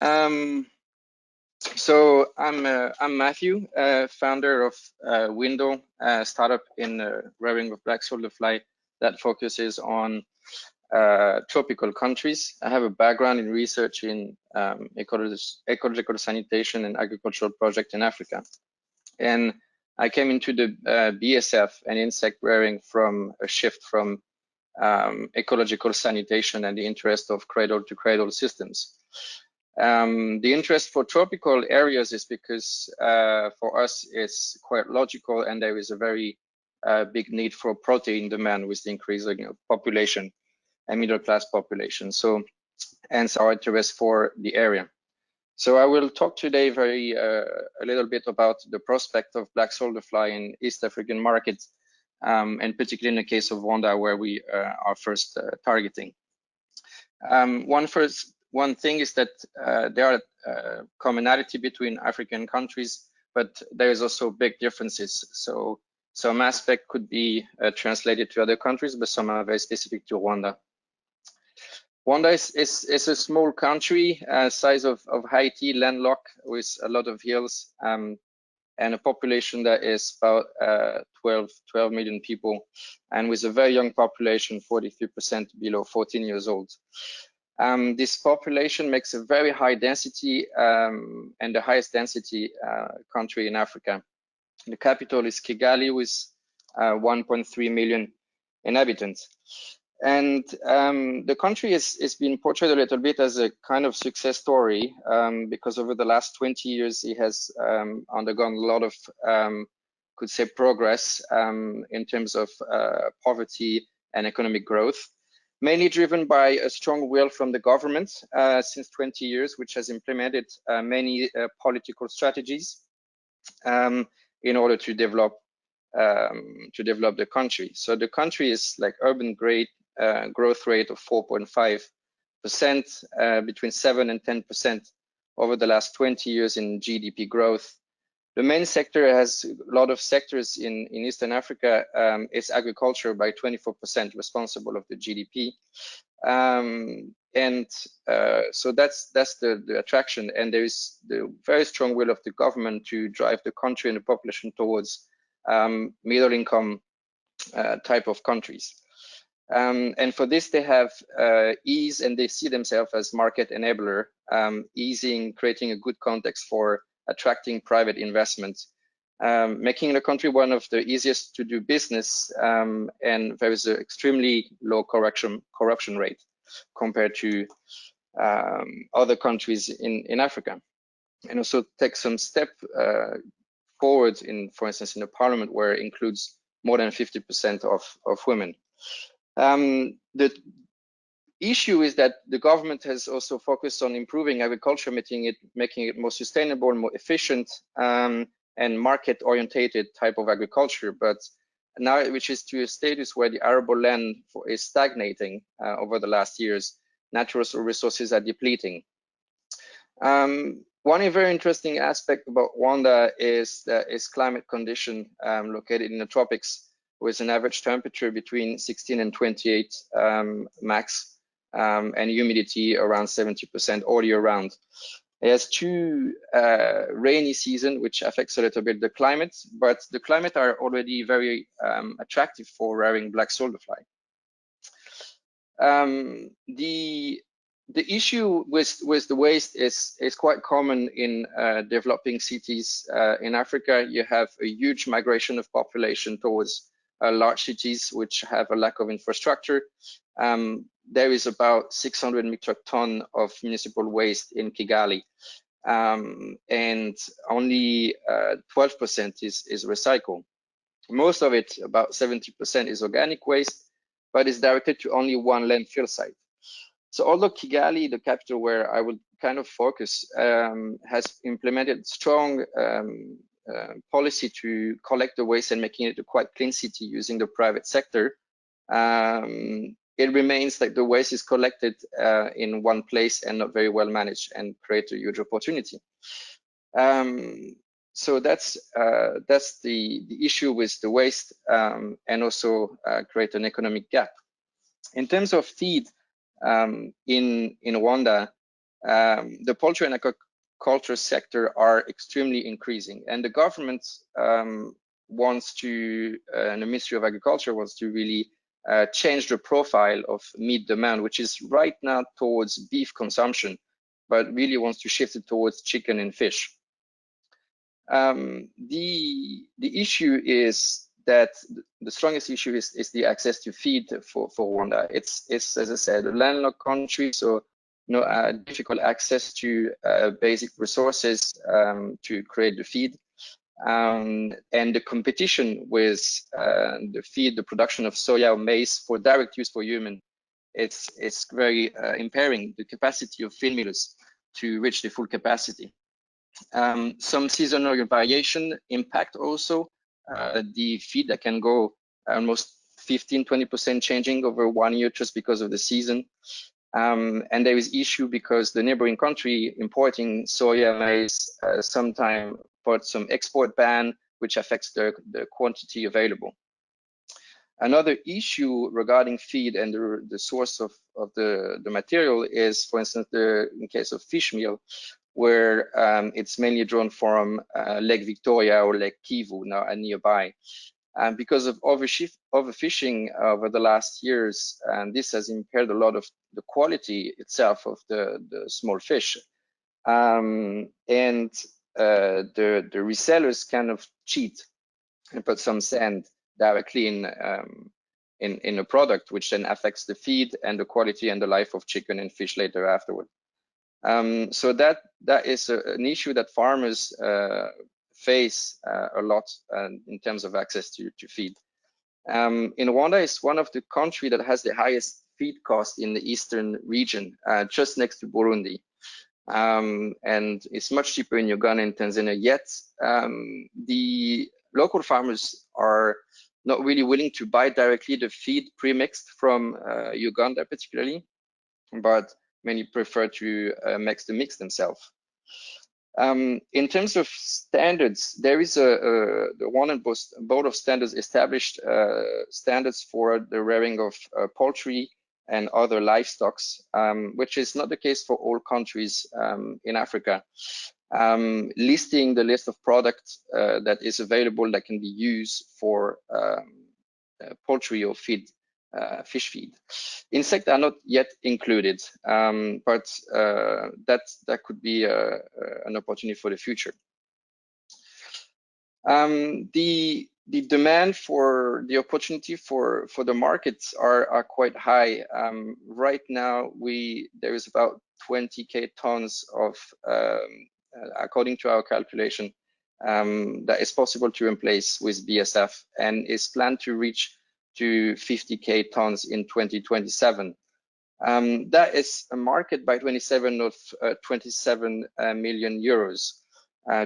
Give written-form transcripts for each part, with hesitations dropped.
So I'm Matthew, founder of Window, a startup in rearing of black soldier fly that focuses on tropical countries. I have a background in research in ecological sanitation and agricultural project in Africa. And I came into the BSF and insect rearing from a shift from ecological sanitation and the interest of cradle-to-cradle systems. The interest for tropical areas is because for us it's quite logical, and there is a very big need for protein demand with the increasing population and middle class population. So hence our interest for the area. So I will talk today a little bit about the prospect of black soldier fly in East African markets, and particularly in the case of Rwanda, where we are first targeting. One thing is that there are commonality between African countries, but there is also big differences. So some aspect could be translated to other countries, but some are very specific to Rwanda. Rwanda is a small country, size of Haiti, landlocked with a lot of hills, and a population that is about 12 million people, and with a very young population, 43% below 14 years old. This population makes a very high density and the highest density country in Africa. The capital is Kigali with 1.3 million inhabitants. And the country is being portrayed a little bit as a kind of success story because over the last 20 years, it has undergone a lot of, could say, progress in terms of poverty and economic growth, mainly driven by a strong will from the government since 20 years, which has implemented many political strategies in order to develop the country. So the country is like urban growth rate of 4.5%, between 7 and 10% over the last 20 years in GDP growth. The main sector has a lot of sectors in Eastern Africa. Is agriculture by 24% responsible of the GDP. So that's the attraction, and there is the very strong will of the government to drive the country and the population towards middle income type of countries. And for this, they have ease, and they see themselves as market enabler, creating a good context for attracting private investment, making the country one of the easiest to do business, and there is an extremely low corruption rate compared to other countries in Africa. And also take some step forward for instance, in the parliament, where it includes more than 50% of women. The issue is that the government has also focused on improving agriculture, making it more sustainable, more efficient, and market-orientated type of agriculture. But now, which is to a status where the arable land is stagnating over the last years, natural resources are depleting. One very interesting aspect about Rwanda is climate condition, located in the tropics, with an average temperature between 16 and 28 max, and humidity around 70% all year round. It has two rainy seasons, which affects a little bit the climate, but the climate are already very attractive for rearing black soldier fly. The issue with the waste is quite common in developing cities in Africa. You have a huge migration of population towards large cities which have a lack of infrastructure. There is about 600 metric tons of municipal waste in Kigali, and only 12% is recycled. Most of it, about 70%, is organic waste, but is directed to only one landfill site. So although Kigali, the capital where I would kind of focus, has implemented strong policy to collect the waste and making it a quite clean city using the private sector, it remains that the waste is collected in one place and not very well managed, and create a huge opportunity. So that's the issue with the waste, and also create an economic gap. In terms of feed, in Rwanda, the poultry and aquaculture sector are extremely increasing, and the government wants to, and the Ministry of Agriculture wants to really change the profile of meat demand, which is right now towards beef consumption, but really wants to shift it towards chicken and fish. The issue is that the strongest issue is the access to feed for Rwanda. It's as I said, a landlocked country, so difficult access to basic resources to create the feed. And the competition with the feed, the production of soya or maize for direct use for human, it's very impairing the capacity of feed millers to reach the full capacity. Some seasonal variation impact also the feed that can go almost 15-20% changing over 1 year just because of the season. And there is issue because the neighboring country importing soya, maize, sometimes put some export ban, which affects the quantity available. Another issue regarding feed and the source of the material is, for instance, in case of fish meal, where it's mainly drawn from Lake Victoria or Lake Kivu now and nearby. And because of overfishing over the last years, and this has impaired a lot of the quality itself of the small fish. And the resellers kind of cheat and put some sand directly in a product, which then affects the feed and the quality and the life of chicken and fish later afterward. So that is an issue that farmers face a lot in terms of access to feed. In Rwanda, it's one of the countries that has the highest feed cost in the eastern region, just next to Burundi. And it's much cheaper in Uganda and Tanzania, yet the local farmers are not really willing to buy directly the feed pre-mixed from Uganda particularly, but many prefer to mix the mix themselves. In terms of standards, there is the Rwandan Board of Standards established standards for the rearing of poultry and other livestock, which is not the case for all countries in Africa. Listing the list of products that is available that can be used for poultry or feed, fish feed. Insects are not yet included, but that could be an opportunity for the future. The demand for the opportunity for the markets are quite high. Right now, there is about 20,000 tons of, according to our calculation, that is possible to replace with BSF, and is planned to reach to 50,000 tons in 2027. That is a market by 27 of 27 million euros,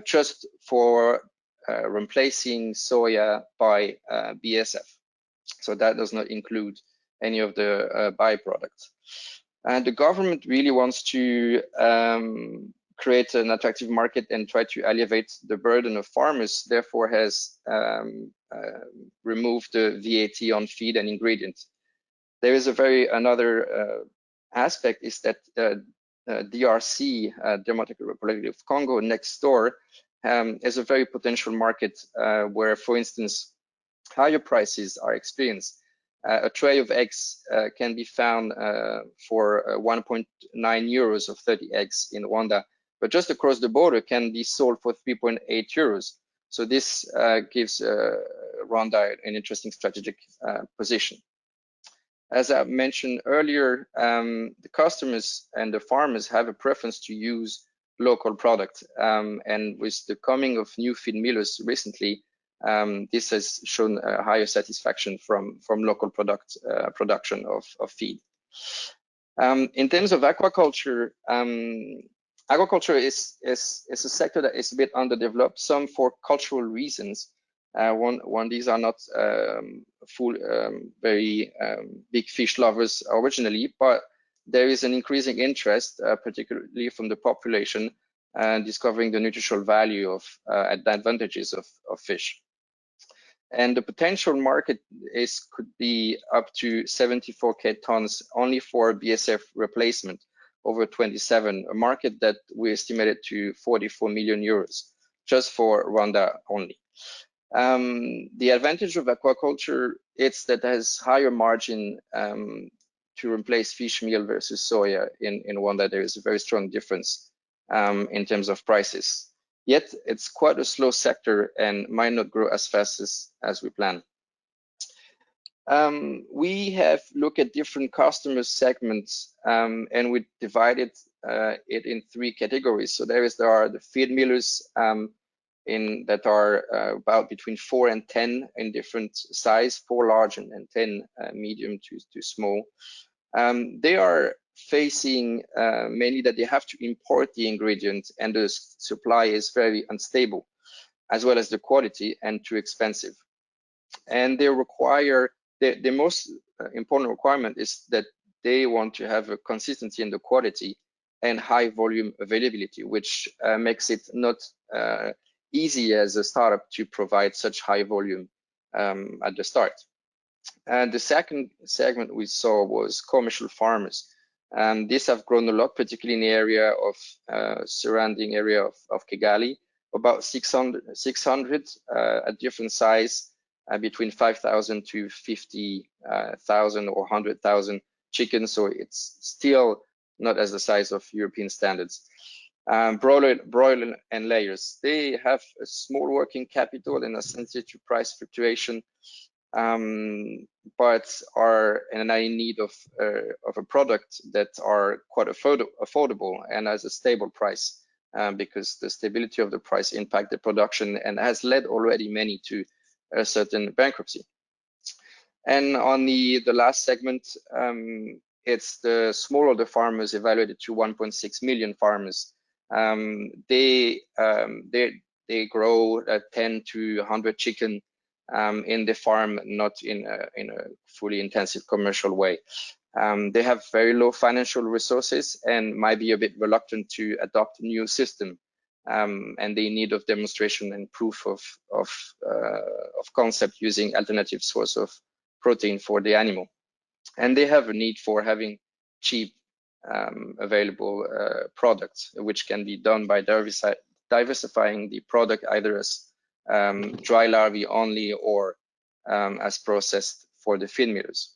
just for replacing soya by BSF. So that does not include any of the byproducts. And the government really wants to create an attractive market and try to alleviate the burden of farmers, therefore has removed the VAT on feed and ingredients. There is another aspect is that DRC, Democratic Republic of Congo, next door, is a very potential market where, for instance, higher prices are experienced. A tray of eggs can be found for 1.9 euros of 30 eggs in Rwanda, but just across the border can be sold for 3.8 euros. So this gives Rwanda an interesting strategic position. As I mentioned earlier, the customers and the farmers have a preference to use local product, and with the coming of new feed millers recently, this has shown a higher satisfaction from local production of feed. In terms of aquaculture, agriculture is a sector that is a bit underdeveloped, some for cultural reasons. These are not very big fish lovers originally, but there is an increasing interest, particularly from the population, discovering the nutritional value of and advantages of fish. And the potential market could be up to 74,000 tons only for BSF replacement, over 27, a market that we estimated to 44 million euros just for Rwanda only. The advantage of aquaculture is that it has higher margin to replace fish meal versus soya in Rwanda. There is a very strong difference in terms of prices. Yet it's quite a slow sector and might not grow as fast as we plan. We have looked at different customer segments and we divided it in 3 categories. So there are the feed millers that are about between 4 and 10 in different size, 4 large and 10 medium to small. They are facing mainly that they have to import the ingredient and the supply is very unstable, as well as the quality and too expensive. And they require, the most important requirement is that they want to have a consistency in the quality and high volume availability, which makes it not easy as a startup to provide such high volume at the start. And the second segment we saw was commercial farmers. These have grown a lot, particularly in the area of surrounding area of Kigali, about 600 at different size, between 5,000 to 50,000 or 100,000 chickens. So it's still not as the size of European standards. Broiler and layers, they have a small working capital and are sensitive to price fluctuation, but are in need of a product that are quite affordable and has a stable price, because the stability of the price impact the production and has led already many to a certain bankruptcy. And on the last segment, it's the smallholder farmers, evaluated to 1.6 million farmers. They grow 10 to 100 chicken in the farm, not in a fully intensive commercial way. They have very low financial resources and might be a bit reluctant to adopt a new system, and they need of demonstration and proof of concept using alternative source of protein for the animal. And they have a need for having cheap available products, which can be done by diversifying the product either as dry larvae only or as processed for the feed millers.